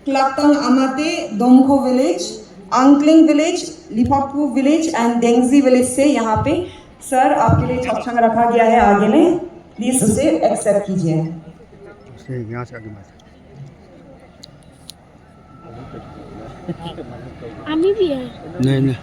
Klaptang Amate, Domko village, Angling village, Lipapu village and Dengzi village से यहाँ पे sir आपके लिए छप्छंग रखा गया है आगे में, प्लीज उसे एक्सेप्ट कीजिए। यहाँ से आगे मत। आमी भी है नहीं नहीं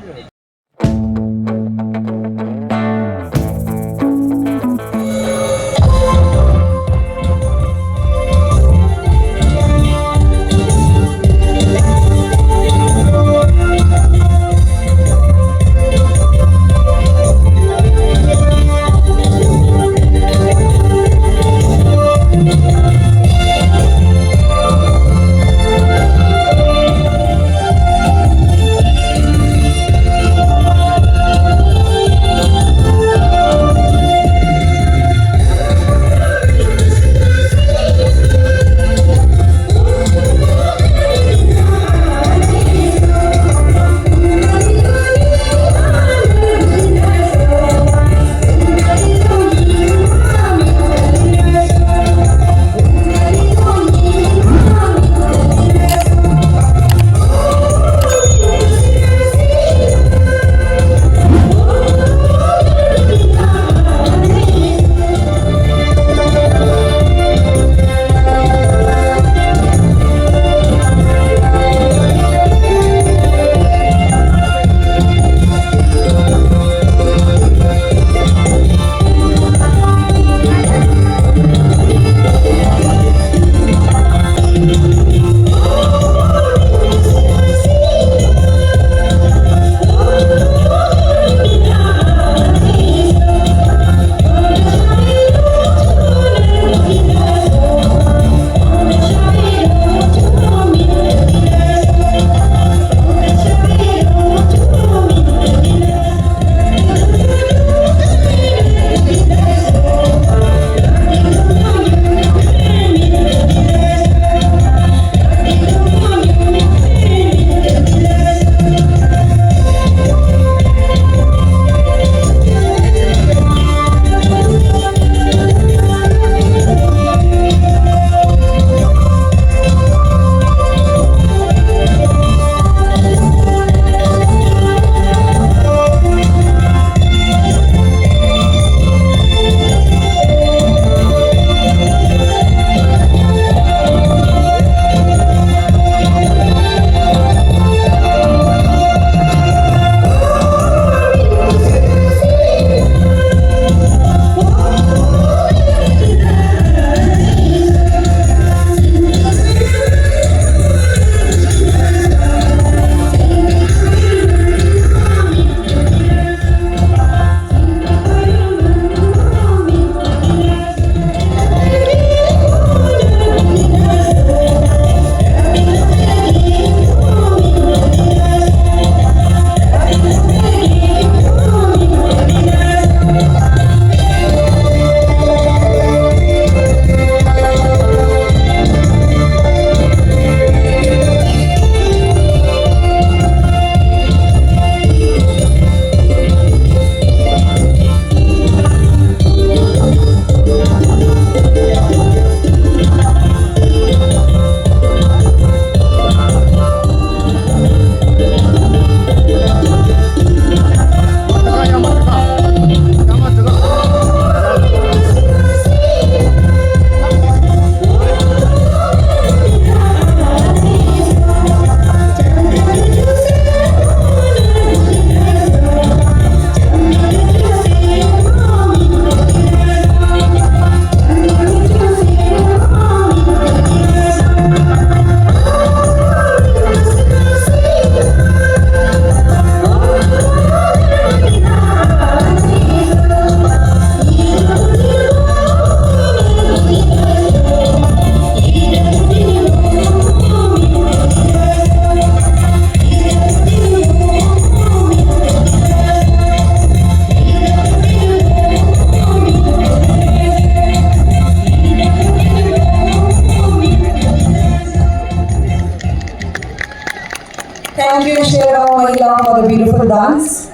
Thank you, Shera Mahila, for the beautiful dance.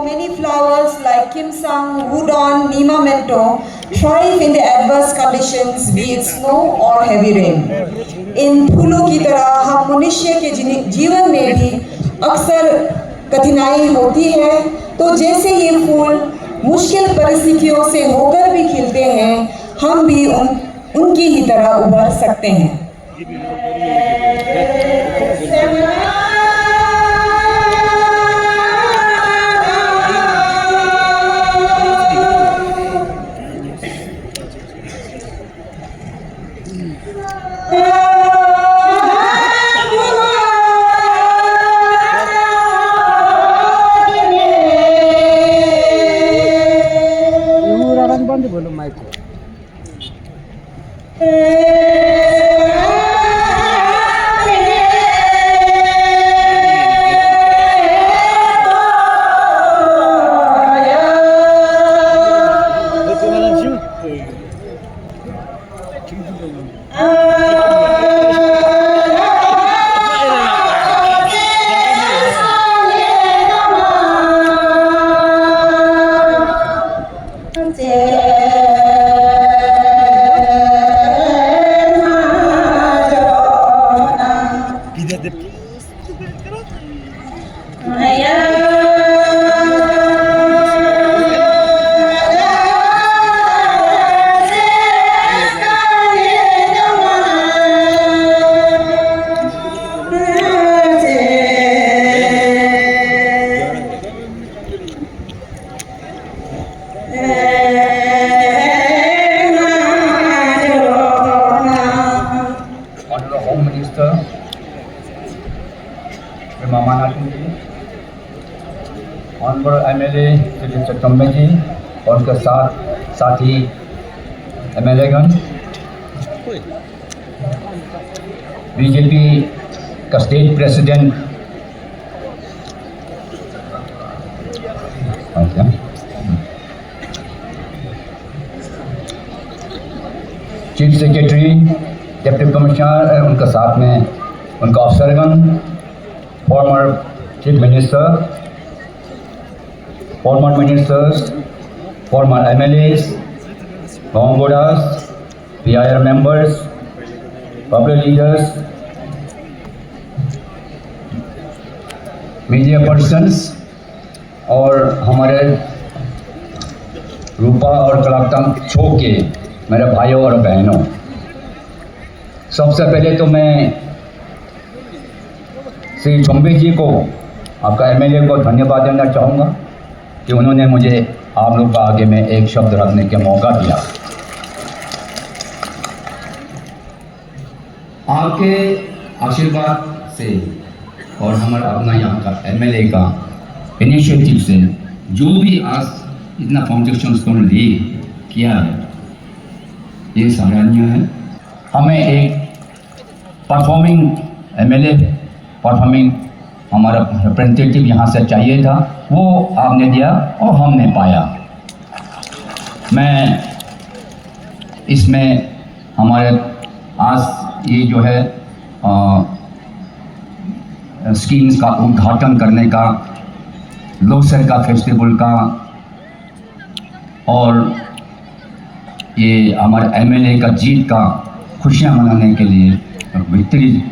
many flowers like Kimsang, Wudon, Nima Mento thrive in the adverse conditions, be it snow or heavy rain. इन फूलों की तरह हम मनुष्य के जीवन में भी अक्सर कठिनाई होती है, तो जैसे ये फूल मुश्किल परिस्थितियों से होकर भी खिलते हैं, हम भी उनकी ही तरह उभर सकते हैं। बंद बोलो माइक को। ऑनरेबल एमएलए श्री चट्टम्बे जी और उनके साथी एमएलएगण, बीजेपी का state president chief secretary, deputy commissioner, उनके साथ में उनका अफसरगण, former chief minister, former ministers, former MLAs, Bangbodas, PIR members, public leaders, media persons और हमारे रूपा और कलाकांत छो के मेरे भाइयों और बहनों, सबसे पहले तो मैं श्री चम्बे जी को, आपका एमएलए को धन्यवाद देना चाहूँगा कि उन्होंने मुझे आप लोग का आगे में एक शब्द रखने का मौका दिया। आपके आशीर्वाद से और हमारा अपना यहाँ का एमएलए का इनिशिएटिव से जो भी आज इतना फाउंडेशन स्टोन ले किया है, ये सराहनीय है। हमें एक परफॉर्मिंग एमएलए, परफॉर्मिंग हमारा रिप्रेजेंटेटिव यहाँ से चाहिए था, वो आपने दिया और हमने पाया। मैं इसमें हमारे आज ये जो है स्कीम्स का उद्घाटन करने का, लोसर का फेस्टिवल का और ये हमारे एमएलए का जीत का खुशियाँ मनाने के लिए विक्ट्री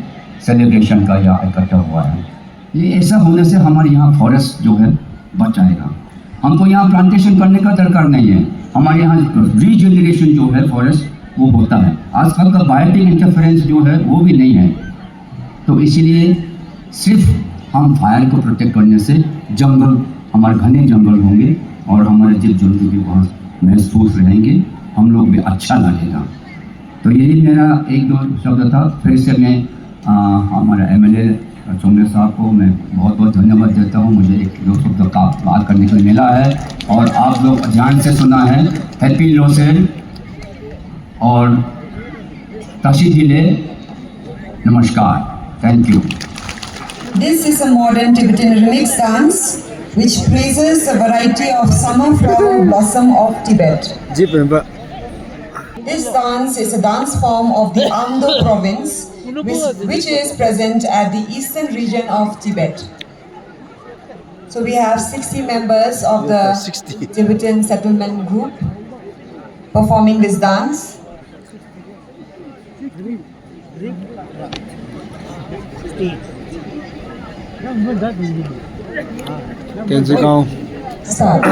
सेलिब्रेशन का यहाँ इकट्ठा हुआ है। ये ऐसा होने से हमारे यहाँ फॉरेस्ट जो है बच जाएगा। हमको यहाँ प्लांटेशन करने का दरकार नहीं है, हमारे यहाँ रीजेनरेशन जो है फॉरेस्ट वो होता है। आजकल का बायोटिक इंटरफेरेंस जो है वो भी नहीं है, तो इसीलिए सिर्फ हम फायर को प्रोटेक्ट करने से जंगल, हमारे घने जंगल होंगे और हमारे जीव जंतु भी बहुत महसूस रहेंगे, हम लोग भी अच्छा लगेगा। तो यही मेरा एक दो शब्द था। फिर से मैं हमारे एमएलए चम्बे साहब को मैं बहुत बहुत धन्यवाद देता हूँ। मुझे एक दो शब्द का बात करने को मिला है और आप लोग ध्यान से सुना है। हैप्पी लोसेल और ताशी जिले, नमस्कार, thank you. This is a modern Tibetan remix dance which praises a variety of summer flower blossom of Tibet. जी member. This dance is a dance form of the Amdo province, which is present at the eastern region of Tibet. So we have 60 members of the 60. Tibetan settlement group performing this dance. Kenzie Kong. Start.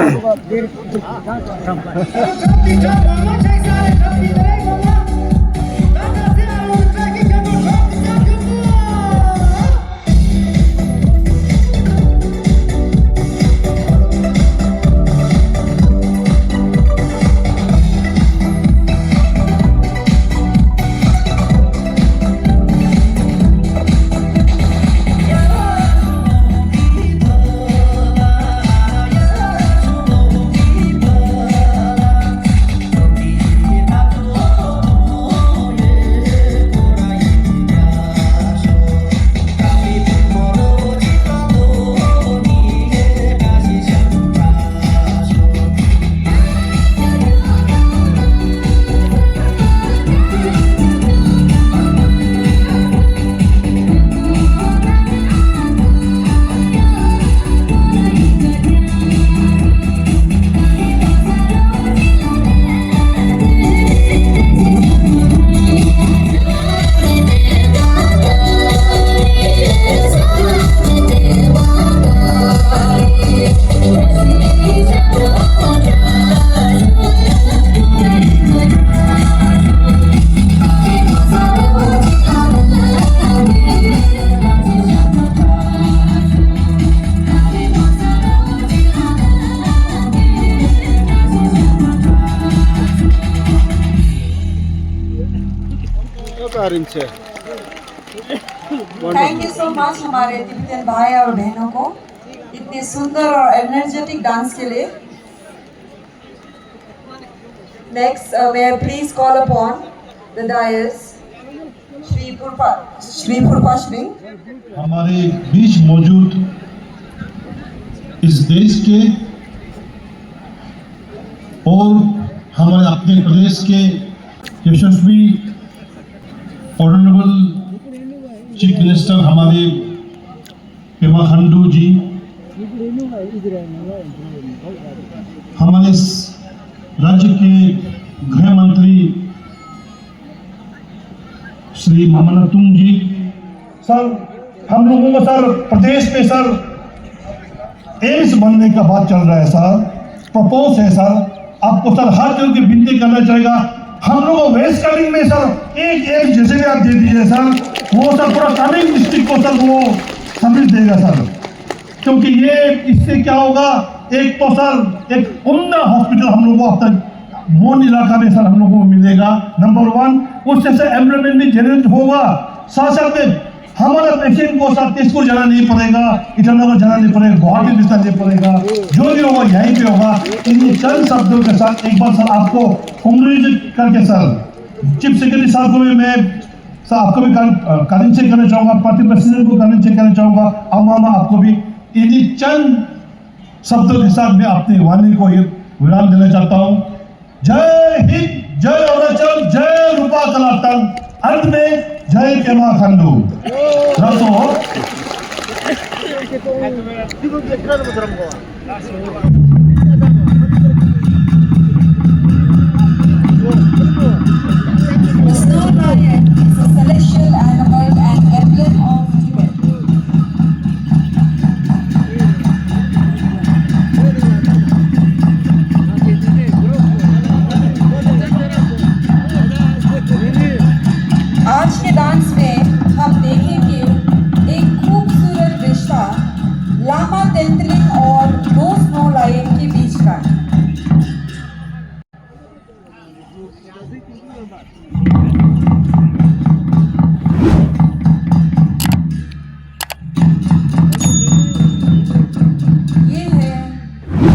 Thank you so much हमारे Tibetan भाई और बहनों को इतने सुंदर और energetic dance के लिए. Next may I please call upon the dais Shri Purpa Shri हमारे बीच मौजूद इस देश के और हमारे अपने प्रदेश के यशस्वी ऑनरेबल चीफ मिनिस्टर हमारे पेमा खांडू जी, हमारे राज्य के गृह मंत्री श्री मामनतुंग जी, सर हम लोगों को सर प्रदेश में सर एम्स बनने का बात चल रहा है सर, प्रपोज है सर, आपको सर हर जगह की विनती करना चाहेगा. हम लोग को वेस्ट कालिंग में सर एक जैसे भी आप दे दीजिए सर, वो सर पूरा कालिंग डिस्ट्रिक्ट को सर वो सर्विस देगा सर, क्योंकि ये इससे क्या होगा, एक तो सर एक उम्दा हॉस्पिटल हम लोग को अब तक मोन इलाका में सर हम लोगों को मिलेगा, नंबर 1. उससे सर एम्प्लॉयमेंट भी जनरेट होगा, साथ साथ में हमारा पेशेंट को सर तेजपुर जाना नहीं पड़ेगा, ईटानगर जाना नहीं पड़ेगा, गुवाहाटी डिस्टेंस नहीं पड़ेगा, जो भी होगा यहीं पे होगा. इन चंद शब्दों के साथ एक बार सर आपको कांग्रेचुलेट करके सर चीफ सेक्रेटरी साहब को भी मैं सर आपको भी कांग्रेचुलेट करना चाहूँगा, पार्टी प्रेसिडेंट को कांग्रेचुलेट करना चाहूँगा, अमामा आपको भी इन्हीं चंद शब्दों के साथ मैं अपनी वाणी को ये विराम देना चाहता हूँ. जय हिंद, जय अरुणाचल, जय रूपा कलातंग, अंत में जय Pema Khandu. The snow lion is a celestial animal and emblem of Tibet. आज के डांस में हम देखेंगे एक खूबसूरत रिश्ता लामा तेंतलिंग और दो स्नो लायन के बीच का. ये है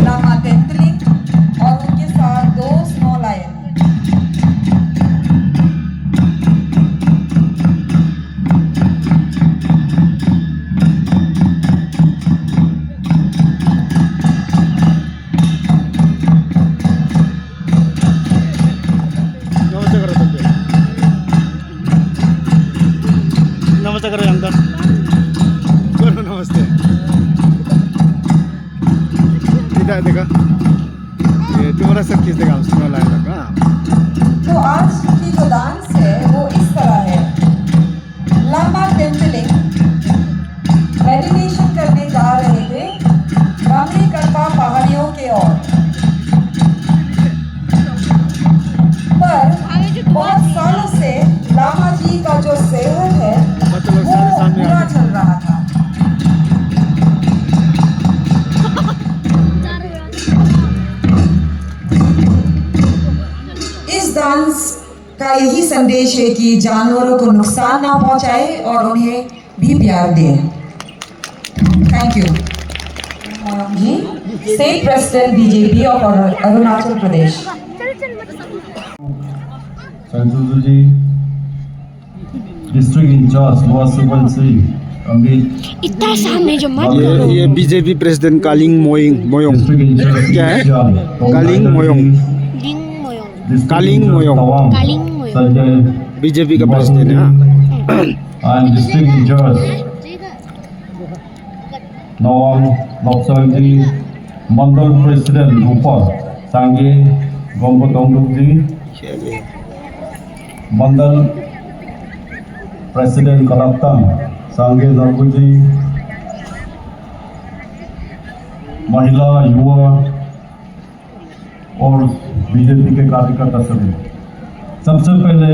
लामा तेंतलिंग और उनके साथ दो स्नो लायन. नमस्ते करो अंदर, नमस्ते. tidak देखा ये थोड़ा सा खींच देगा उसमें लाएगा का तो आज की जो डांस है वो इस तरह है। लामा टेम्पलिंग मेडिटेशन करने जा रहे थे रामली करपा पहाड़ियों के ओर, पर बहुत सालों से लामा जी का जो सेहत है वो बुरा चल रहा था। इस डांस का यही संदेश है कि जानवरों को नुकसान ना पहुंचाए और उन्हें भी प्यार दें। Thank you ji. State president BJP of Arunachal Pradesh. Sanju ji, district incharge lower Subansiri Amit, इतना सामने जो मत करो। ये BJP president Kaling Moyong district incharge क्या है? कालिंग मोयोंग। लिंग मोयो कालिंग मोयोंग। कालिंग मोयो संजय बीजेपी का प्रेसिडेंट है हाँ। and district इंचार्ज नवाम लॉक्सर जी, मंडल प्रेसिडेंट रूपा सांगे गोम्बोतोंगडुक जी, मंडल प्रेसिडेंट कलाप्तान सांगे जरगु जी, महिला युवा और बीजेपी के कार्यकर्ता सभी। सबसे पहले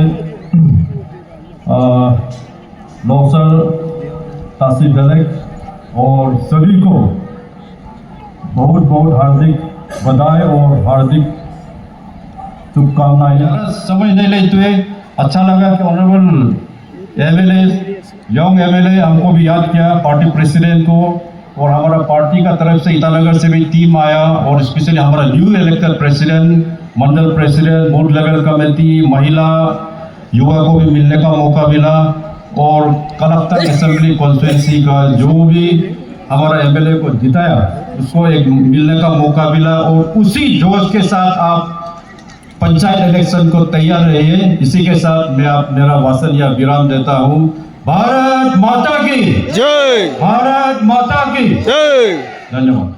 लॉक्सर तहसील डायरेक्ट और सभी को बहुत बहुत हार्दिक बधाई और हार्दिक शुभकामनाएं। समझ नहीं लेते हुए अच्छा लगा कि ऑनरेबल एमएलए यंग एमएलए हमको भी याद किया, पार्टी प्रेसिडेंट को, और हमारा पार्टी का तरफ से ईटानगर से भी टीम आया और स्पेशली हमारा न्यू इलेक्टेड प्रेसिडेंट, मंडल प्रेसिडेंट, बूथ लेवल कमेटी, महिला युवा को भी मिलने का मौका मिला, और कलकत्ता असेंबली कॉन्स्टिट्यूंसी का जो भी हमारा एमएलए को जिताया उसको एक मिलने का मौका मिला, और उसी जोश के साथ आप पंचायत इलेक्शन को तैयार रहिए। इसी के साथ मैं आप मेरा भाषण या विराम देता हूँ। भारत माता की जय। भारत माता की जय। धन्यवाद।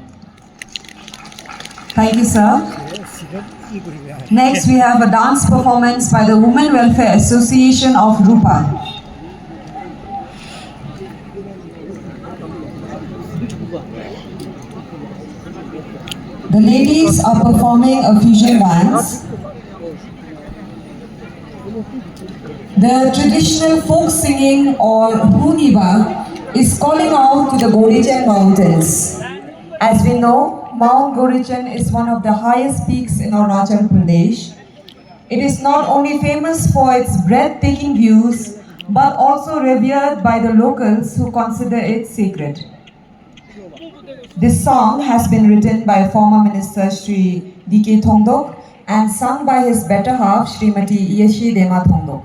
Thank you, sir. Next, we have a dance performance by the Women Welfare Association of Rupa. The ladies are performing a fusion dance. The traditional folk singing or Huniba is calling out to the Gorichen Mountains. As we know, Mount Gorichen is one of the highest peaks in Arunachal Pradesh. It is not only famous for its breathtaking views, but also revered by the locals who consider it sacred. This song has been written by former Minister Shri D.K. Thongdok and sung by his better half Shrimati Yeshi Dema Thongdok.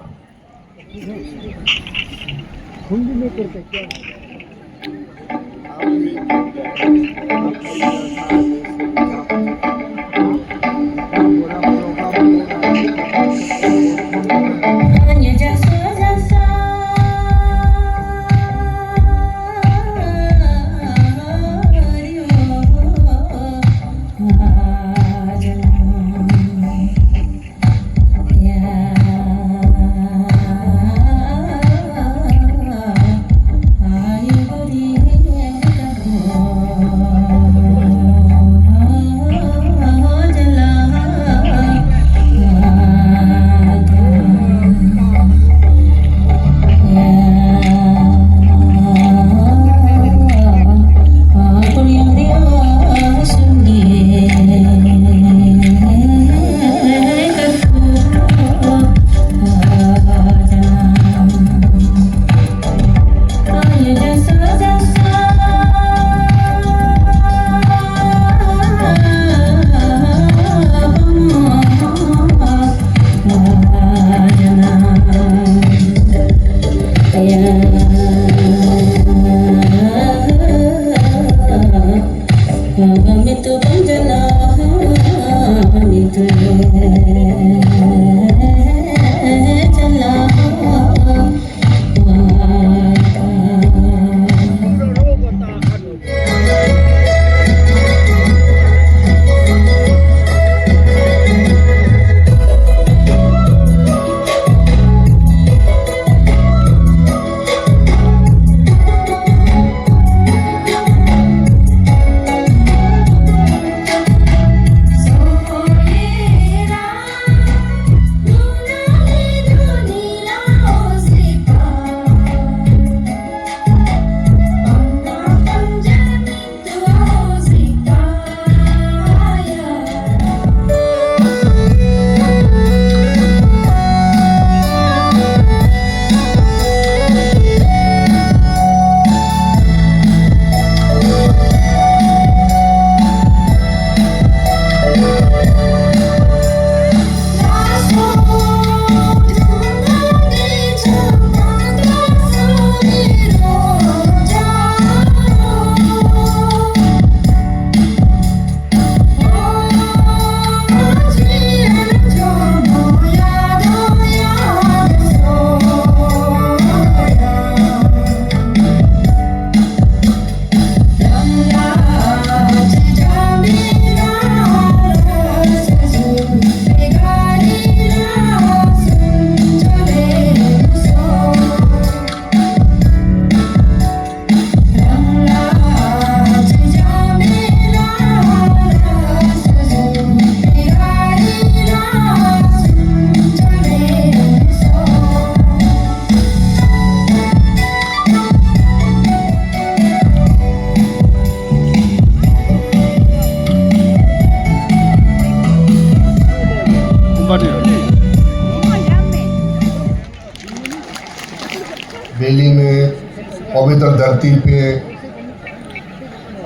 पवित्र धरती पे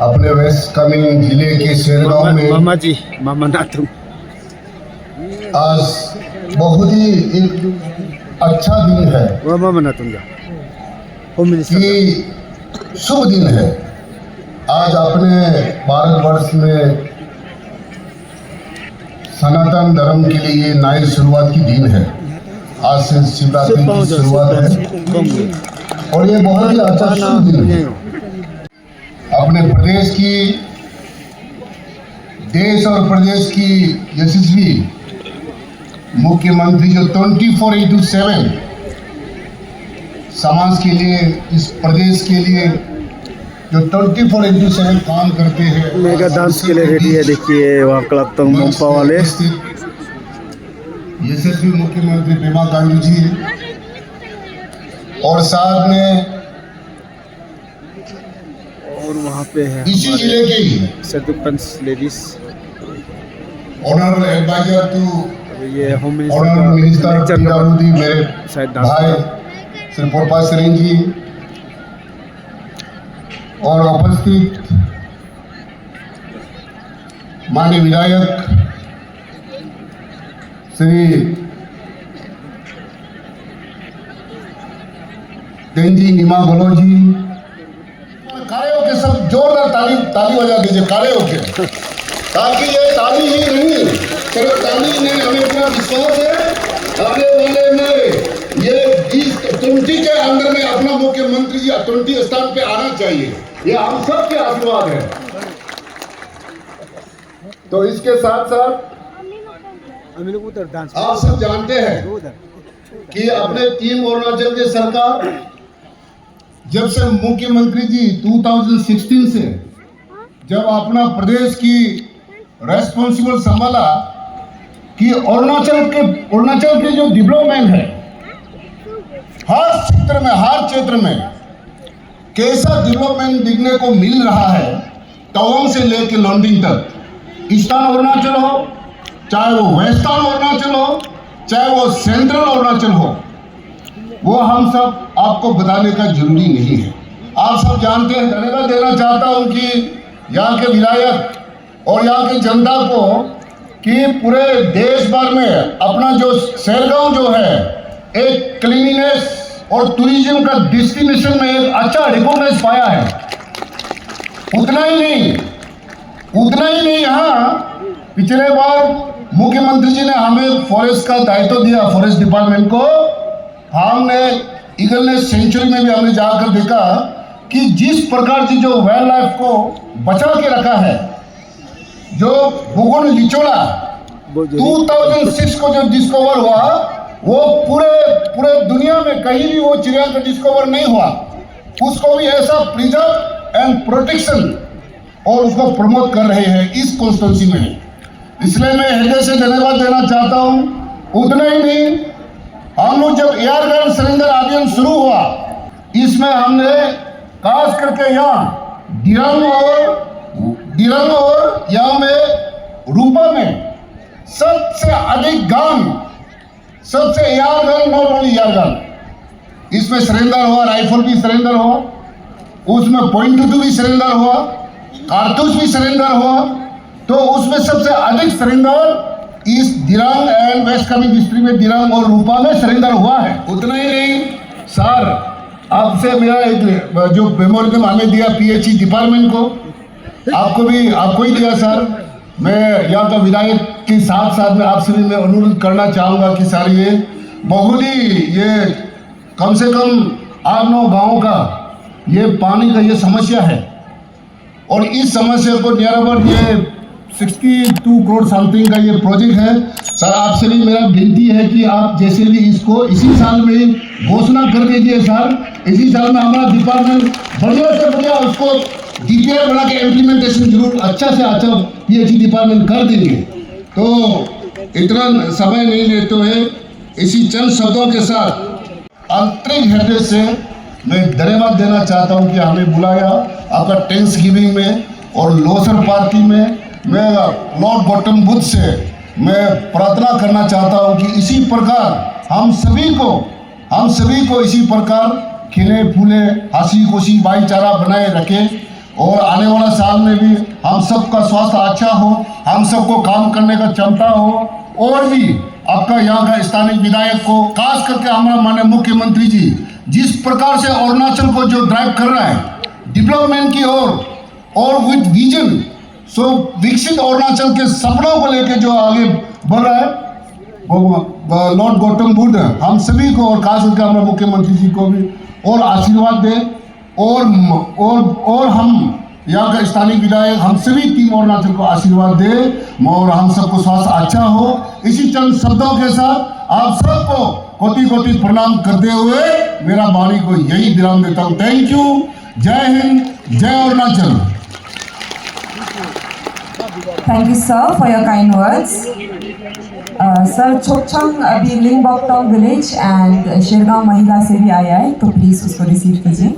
अपने waste Kameng जिले के शेरगांव में मामा जी, मामा नातू। आज बहुत ही एक अच्छा दिन है वो मामा नातू जा होम मिनिस्टर कि शुभ दिन है। आज अपने भारतवर्ष में सनातन धर्म के लिए नई शुरुआत की दिन है। आज से शिवरात्रि की शुरुआत है और ये बहुत ही अच्छा शुभ दिन है। अपने प्रदेश की, देश और प्रदेश की यशस्वी मुख्यमंत्री जो 24/7 समाज के लिए, इस प्रदेश के लिए जो 24/7 काम करते हैं। मेगा डांस के लिए रेडी है। देखिए वहाँ क्लब तंग मोम्पा वाले यशस्वी मुख्यमंत्री पेमा खांडू जी और साथ में और वहाँ पे है इसी जिले के ही sarpanch ladies. Honourable advisor to ये होम ऑनरेबल मिनिस्टर पीडब्ल्यूडी मेरे शायद डांस भाई श्री पोपा सिंह जी और उपस्थित माननीय विधायक श्री तेंजी नीमा गोलो जी। खड़े होके सब जोरदार ताली बजा दीजिए खड़े होके, ताकि ये ताली ही नहीं, सिर्फ ताली नहीं, हमें पूरा विश्वास है आने वाले में ये 20 के अंदर में अपना मुख्यमंत्री जी 20 स्थान पे आना चाहिए। ये हम सब के आशीर्वाद है। तो इसके साथ साथ हम लोग उधर डांस आप सब जानते हैं कि अपने टीम अरुणाचल के सरकार जब से मुख्यमंत्री जी 2016 से जब अपना प्रदेश की रेस्पॉन्सिबल संभाला कि अरुणाचल के जो डेवलपमेंट है हर क्षेत्र में कैसा डेवलपमेंट देखने को मिल रहा है, तवांग से लेकर लॉन्डिंग तक, ईस्टर्न अरुणाचल हो, चाहे वो वेस्टर्न अरुणाचल हो, चाहे वो सेंट्रल अरुणाचल हो, वो हम सब आपको बताने का जरूरी नहीं है। आप सब जानते हैं। धन्यवाद देना चाहता हूं कि यहाँ के विधायक और यहाँ की जनता को कि पूरे देश भर में अपना जो शेरगांव जो है एक क्लीनिनेस और टूरिज्म का डेस्टिनेशन में एक अच्छा रिकॉग्नाइज पाया है। उतना ही नहीं, यहाँ पिछले बार मुख्यमंत्री जी ने हमें फॉरेस्ट का दायित्व दिया, फॉरेस्ट डिपार्टमेंट को। हमने ईगलनेस सेंचुरी में भी हमने जाकर देखा कि जिस प्रकार से जो वाइल्ड लाइफ को बचा के रखा है, जो बुगुन लिचोड़ा 2006 को जो डिस्कवर हुआ, वो पूरे दुनिया में कहीं भी वो चिड़िया का डिस्कवर नहीं हुआ। उसको भी ऐसा प्रिजर्व एंड प्रोटेक्शन और उसको प्रमोट कर रहे हैं इस कॉन्स्टिट्यूंसी में। इसलिए मैं हृदय से धन्यवाद देना चाहता हूं। उतना ही नहीं, हम लोग जब एयर गन सरेंडर अभियान शुरू हुआ, इसमें हमने खास करके यहाँ दिरंग और यहाँ में रूपा में सबसे अधिक गन, सबसे air gun, not only air gun, इसमें सरेंडर हुआ, राइफल भी सरेंडर हुआ, उसमें .22 भी सरेंडर हुआ, कारतूस भी सरेंडर हुआ। तो उसमें सबसे अधिक सरेंडर इस Dirang and West Kameng district में दिरांग और रूपा में सरेंडर हुआ है। उतना ही नहीं सर, आपसे मेरा एक जो मेमोरेंडम हमें दिया PHE डिपार्टमेंट को, आपको ही दिया सर। मैं यहाँ का विधायक के साथ में आपसे भी मैं अनुरोध करना चाहूँगा कि सर ये बहुत ही ये कम से कम 8-9 गाँव का ये पानी का ये समस्या है और इस समस्या को नियर अबाउट ये 62 करोड़ समथिंग का ये प्रोजेक्ट है। सर आपसे भी मेरा विनती है कि आप जैसे भी इसको इसी साल में घोषणा कर दीजिए सर। इसी साल में हमारा डिपार्टमेंट बढ़िया से बढ़िया उसको DPR बना के इम्प्लीमेंटेशन जरूर अच्छा से अच्छा PHE डिपार्टमेंट कर देंगे। तो इतना समय नहीं लेते हुए इसी चंद शब्दों के साथ आंतरिक हृदय से मैं धन्यवाद देना चाहता हूं कि हमें बुलाया आपका थैंक्सगिविंग में और लोसर पार्टी में। मैं लॉर्ड गौतम बुद्ध से मैं प्रार्थना करना चाहता हूं कि इसी प्रकार हम सभी को इसी प्रकार खिले फूले हंसी खुशी भाईचारा बनाए रखे और आने वाला साल में भी हम सबका स्वास्थ्य अच्छा हो, हम सबको काम करने का क्षमता हो और भी आपका यहाँ का स्थानीय विधायक को खास करके हमारा माननीय मुख्यमंत्री जी जिस प्रकार से अरुणाचल को जो ड्राइव कर रहा है डेवलपमेंट की ओर और विद विजन, सो विकसित अरुणाचल के सपनों को लेकर जो आगे बढ़ रहा है वो लॉर्ड गौतम बुद्ध हम सभी को और खास करके हमारे मुख्यमंत्री जी को भी और आशीर्वाद दे और हम यहाँ का स्थानीय विधायक हम सभी टीम अरुणाचल को आशीर्वाद दे और हम सबको स्वास्थ्य अच्छा हो। इसी चंद शब्दों के साथ आप सबको कोटि कोटि प्रणाम करते हुए मेरा वाणी को यही विराम देता हूँ। Thank you. जय हिंद, जय Arunachal. Thank you sir for your kind words. Sir Chokchang अभी लिंगबोक्टोंग विलेज एंड शेरगांव महिला से भी आया है, तो प्लीज उसको रिसीव कीजिए।